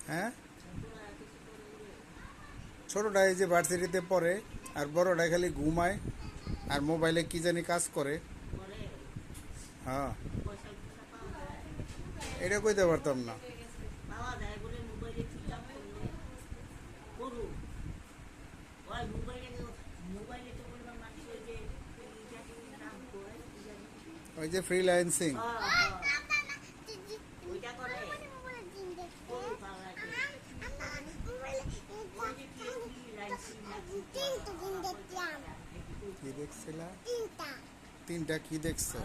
হ্যাঁ, ছোটটা এই যে ভার্সিটিতে পড়ে, আর বড়টা খালি ঘুমায় আর মোবাইলে কি জানি কাজ করে। হ্যাঁ, এটা কইতে পারতাম না। ওই যে ফ্রিল্যান্সিং। কি দেখছিলা? তিনটা কি দেখছো?